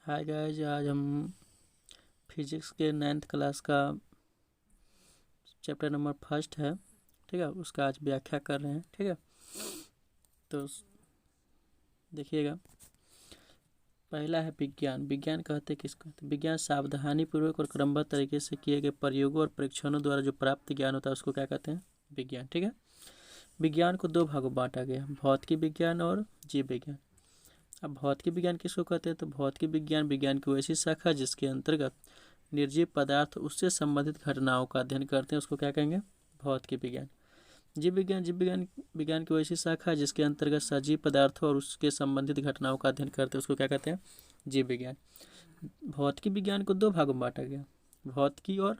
Hi guys, आज हम physics के 9th क्लास का चैप्टर नंबर फर्स्ट है, ठीक है। उसका आज व्याख्या कर रहे हैं, ठीक है। तो देखिएगा, पहला है विज्ञान। विज्ञान कहते किसको? तो विज्ञान सावधानी पूर्वक और क्रमबद्ध तरीके से किए गए प्रयोगों और परीक्षणों द्वारा जो प्राप्त ज्ञान होता है उसको क्या कहते हैं? विज्ञान, ठीक है। विज्ञान को दो भागों में बांटा गया, भौतिकी विज्ञान और जीव विज्ञान। अब भौतिकी विज्ञान किसको कहते हैं? तो भौतिकी विज्ञान विज्ञान की वैसी शाखा जिसके अंतर्गत निर्जीव पदार्थ उससे संबंधित घटनाओं का अध्ययन करते हैं, उसको क्या कहेंगे? भौतिकी विज्ञान। जीव विज्ञान की वैसी शाखा है जिसके अंतर्गत सजीव पदार्थों और उसके संबंधित घटनाओं का अध्ययन करते हैं, उसको क्या कहते हैं? जीव विज्ञान। भौतिकी विज्ञान को दो भागों में बांटा गया, भौतिकी और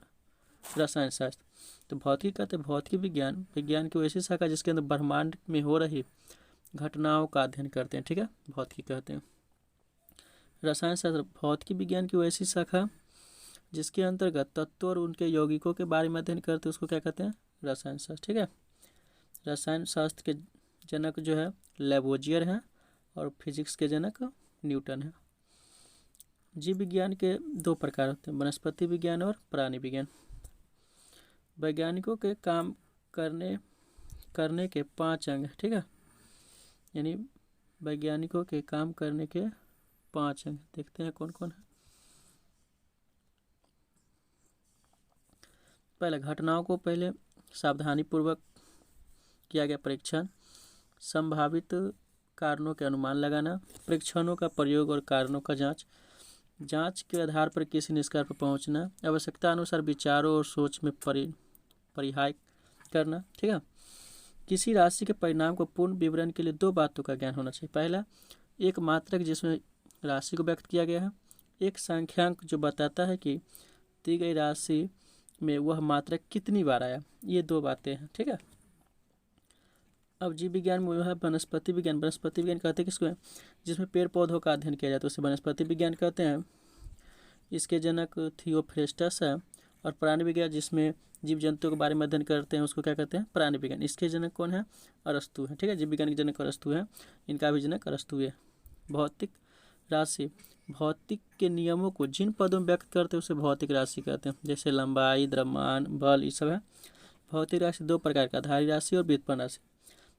रसायन शास्त्र। तो भौतिकी कहते हैं भौतिकी विज्ञान विज्ञान की वैसी शाखा जिसके अंदर ब्रह्मांड में हो रही घटनाओं का अध्ययन करते हैं, ठीक है, भौतिकी कहते हैं। रसायन शास्त्र भौतिकी विज्ञान की वैसी शाखा जिसके अंतर्गत तत्वों और उनके यौगिकों के बारे में अध्ययन करते हैं, उसको क्या कहते हैं? रसायन शास्त्र, ठीक है। रसायन शास्त्र के जनक जो है लैवोजियर हैं और फिजिक्स के जनक न्यूटन है। जीव विज्ञान के दो प्रकार होते हैं, वनस्पति विज्ञान और प्राणी विज्ञान। वैज्ञानिकों के काम करने के 5 अंग, ठीक है, यानी वैज्ञानिकों के काम करने के 5 अंग। देखते हैं कौन कौन है। पहले घटनाओं को पहले सावधानी पूर्वक किया गया परीक्षण, संभावित कारणों के अनुमान लगाना, परीक्षणों का प्रयोग और कारणों का जांच के आधार पर किसी निष्कर्ष पर पहुंचना, आवश्यकता अनुसार विचारों और सोच में परिहार करना, ठीक है। किसी राशि के परिणाम को पूर्ण विवरण के लिए 2 बातों का ज्ञान होना चाहिए। पहला, एक मात्रक जिसमें राशि को व्यक्त किया गया है, एक संख्यांक जो बताता है कि दी गई राशि में वह मात्रक कितनी बार आया। ये 2 बातें हैं, ठीक है। अब जीव विज्ञान में है वनस्पति विज्ञान। वनस्पति विज्ञान कहते हैं किसको है? जिसमें पेड़ पौधों का अध्ययन किया जाता है उसे वनस्पति विज्ञान कहते हैं। इसके जनक थियोफ्रेस्टस है। और प्राणी विज्ञान जिसमें जीव जंतुओं के बारे में अध्ययन करते हैं उसको क्या कहते हैं? प्राणी विज्ञान। इसके जनक कौन है? अरस्तु है, ठीक है। जीव विज्ञान के जनक अरस्तु है, इनका भी जनक अरस्तु है। भौतिक राशि भौतिक के नियमों को जिन पदों में व्यक्त करते हैं उसे भौतिक राशि कहते हैं, जैसे लंबाई, द्रव्यमान, बल, ये सब है। भौतिक राशि 2 प्रकार का, आधारी राशि और व्युत्पन्न राशि।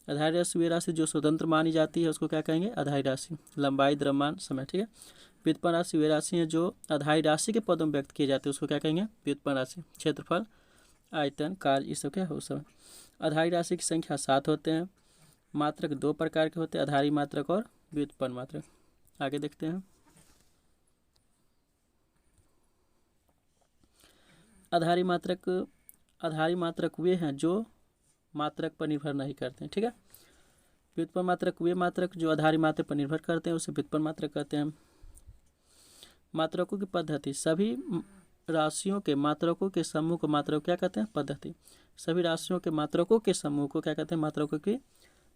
आधारी राशि वे राशि जो स्वतंत्र मानी जाती है उसको क्या कहेंगे? आधारी राशि। लंबाई, द्रव्यमान, समय, ठीक है। व्युत्पन्न राशि वे राशि हैं जो आधारी राशि के पदों में व्यक्त किए जाते हैं, उसको क्या कहेंगे? व्युत्पन्न राशि। क्षेत्रफल, आयतन, काल, ये सब क्या हो सब। आधारी राशि की संख्या 7 होते हैं। मात्रक 2 प्रकार के होते हैं, आधारी मात्रक और व्युत्पन्न मात्रक। आगे देखते हैं। आधारी मात्रक वे हैं जो मात्रक पर निर्भर नहीं करते हैं, ठीक है। व्युत्पन्न मात्रक वे मात्रक जो आधारी मात्रक पर निर्भर करते हैं उसे व्युत्पन्न मात्रक कहते हैं। मात्रकों की पद्धति सभी राशियों के मात्रकों के समूह को मात्रक क्या कहते हैं? पद्धति। सभी राशियों के मात्रकों के समूह को क्या कहते हैं? मात्रकों की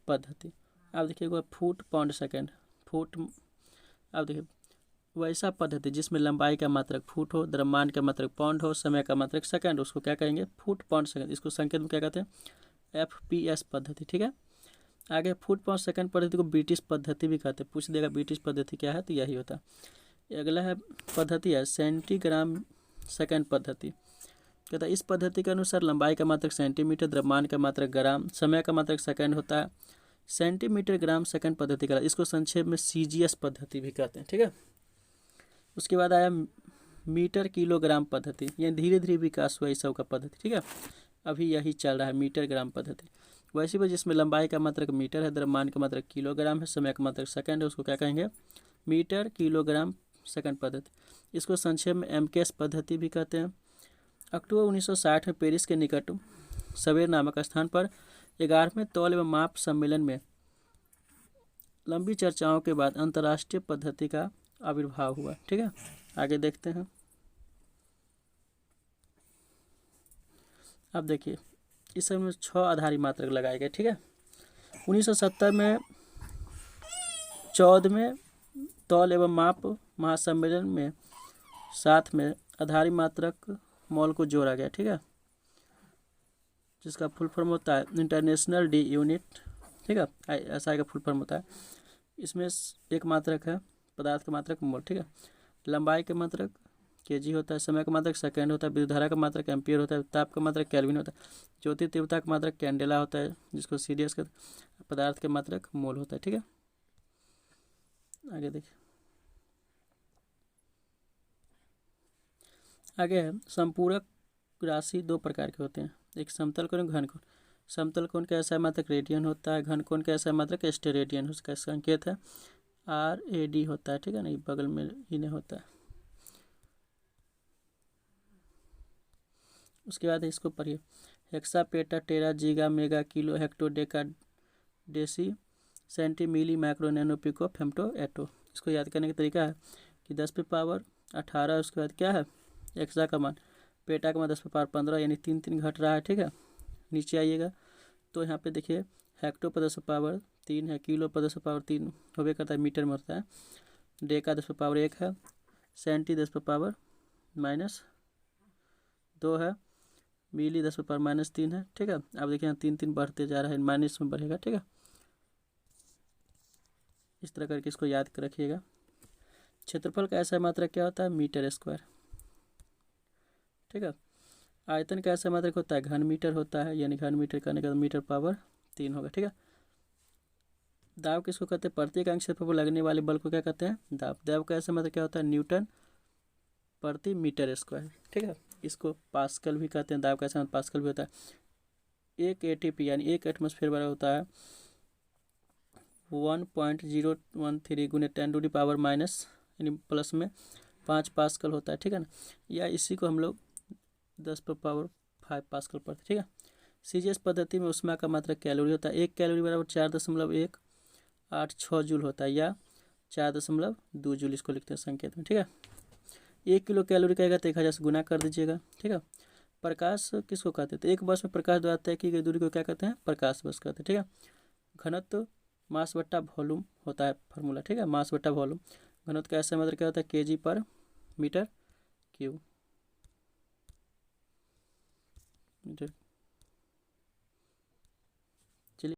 पद्धति। अब देखिए फुट, पाउंड, सेकंड। फुट, अब देखिए वैसा पद्धति जिसमें लंबाई का मात्रक फुट हो, द्रव्यमान का मात्रक पाउंड हो, समय का मात्रक सेकंड, उसको क्या कहेंगे? Foot, pound, second. इसको संकेत में क्या कहते हैं? FPS पद्धति, ठीक है। आगे फुट, पाउंड, सेकंड पद्धति को ब्रिटिश पद्धति भी कहते हैं। पूछ देगा ब्रिटिश पद्धति क्या है, तो यही होता है। अगला है पद्धति है सेंटीग्राम सेकंड पद्धति। कहता है इस पद्धति के अनुसार लंबाई का मात्रक सेंटीमीटर, द्रव्यमान का मात्रक ग्राम, समय का मात्रक सेकंड होता है। सेंटीमीटर, ग्राम, सेकंड पद्धति का इसको संक्षेप में CGS पद्धति भी कहते हैं, ठीक है। उसके बाद आया मीटर किलोग्राम पद्धति। ये धीरे धीरे विकास हुआ इस सब का पद्धति, ठीक है। अभी यही चल रहा है मीटर ग्राम पद्धति। वैसे भी जिसमें लंबाई का मात्रक मीटर है, द्रव्यमान का मात्रक किलोग्राम है, समय का मात्रक सेकंड है, उसको क्या कहेंगे? मीटर किलोग्राम सेकंड पद्धति। इसको संक्षेप में MKS पद्धति भी कहते हैं। अक्टूबर 1960 में पेरिस के निकट सवेर नामक स्थान पर 11वें तौल एवं माप सम्मेलन में लंबी चर्चाओं के बाद अंतर्राष्ट्रीय पद्धति का आविर्भाव हुआ, ठीक है। आगे देखते हैं। अब देखिए इस समय में 6 आधारी मात्रक लगाए गए, ठीक है। 1970 में 14वें तौल एवं माप महासम्मेलन में साथ में आधारी मात्रक मॉल को जोड़ा गया, ठीक है, जिसका फुल फॉर्म होता है इंटरनेशनल डी यूनिट, ठीक है। SI का फुल फॉर्म होता है। इसमें एक मात्रक है पदार्थ का मात्रक मोल, ठीक है। लंबाई के मात्रक केजी होता है, समय का मात्रक सेकेंड होता है, विद्युत धारा का मात्रक एम्पियर होता है, ताप का मात्रक केल्विन होता है, ज्योति तीव्रता का मात्रक कैंडेला होता है, जिसको सीरियस का पदार्थ के मात्रक मोल होता है। ठीक है, आगे देखिए, आगे है संपूरक राशि दो प्रकार के होते हैं, एक समतल कोण, घन कोण। समतल कोण का ऐसा मात्रक रेडियन होता है, घन कोण का ऐसा मात्रक स्टेरेडियन, उसका संकेत है RAD होता है। ठीक है ना, ये बगल में इन्हें होता है। उसके बाद इसको पढ़िए, hexa peta tera giga mega kilo hecto deca deci centi milli micro nano pico femto atto. इसको याद करने का तरीका है कि 10 पे पावर 18, उसके बाद क्या है हेक्सा का मान, पेटा का मान 10 पे पावर 15, यानी 3 घट रहा है। ठीक है, नीचे आइएगा तो यहाँ पे देखिए हेक्टो पर 10 पे पावर 3 है, किलो पर 10 पे पावर 3 होबे करता है, मीटर में होता है, डेका 10 पे पावर 1 है, सेंटी 10 पे पावर -2 है, मिली 10 पे पावर -3 है। ठीक है, अब देखिए यहाँ 3 बढ़ते जा रहा है, माइनस में बढ़ेगा। ठीक है, इस तरह करके इसको याद कर रखिएगा। क्षेत्रफल का ऐसा मात्रक क्या होता है, मीटर स्क्वायर। ठीक है, आयतन का ऐसा मात्रक होता है घन मीटर होता है, यानी घन मीटर करने का मीटर पावर 3 होगा। ठीक है, दाब किसको कहते हैं, प्रति इकाई क्षेत्रफल पर लगने वाले बल को क्या कहते हैं, दाब। दाब का ऐसा मात्रक क्या होता है, न्यूटन प्रति मीटर स्क्वायर। ठीक है, इसको पास्कल भी कहते हैं, दाब का ऐसा पास्कल भी होता है। 1 ATP यानी 1 एटमॉस्फेयर बड़ा होता है 1.013 गुने 10⁻⁻, यानी प्लस में 5 पास्कल होता है। ठीक है ना, या इसी को हम लोग 10 पर पावर 5 पास्कल पढ़ते। ठीक है, CGS पद्धति में ऊष्मा का मात्रक कैलोरी होता है, 1 कैलोरी बराबर 4.186 जूल होता है, या 4.2 जूल इसको लिखते हैं संकेत में। ठीक है, 1 किलो कैलोरी कहेगा तो 1000 से गुना कर दीजिएगा। ठीक है, प्रकाश किसको कहते हैं, तो एक वर्ष में प्रकाश द्वारा तय की गई दूरी को क्या कहते हैं, प्रकाश वर्ष कहते हैं। ठीक है, घनत्व मास बट्टा वॉल्यूम होता है फार्मूला। ठीक है, मास बट्टा वॉल्यूम। घनत्व का ऐसा मात्रक क्या होता है, केजी पर मीटर क्यूब।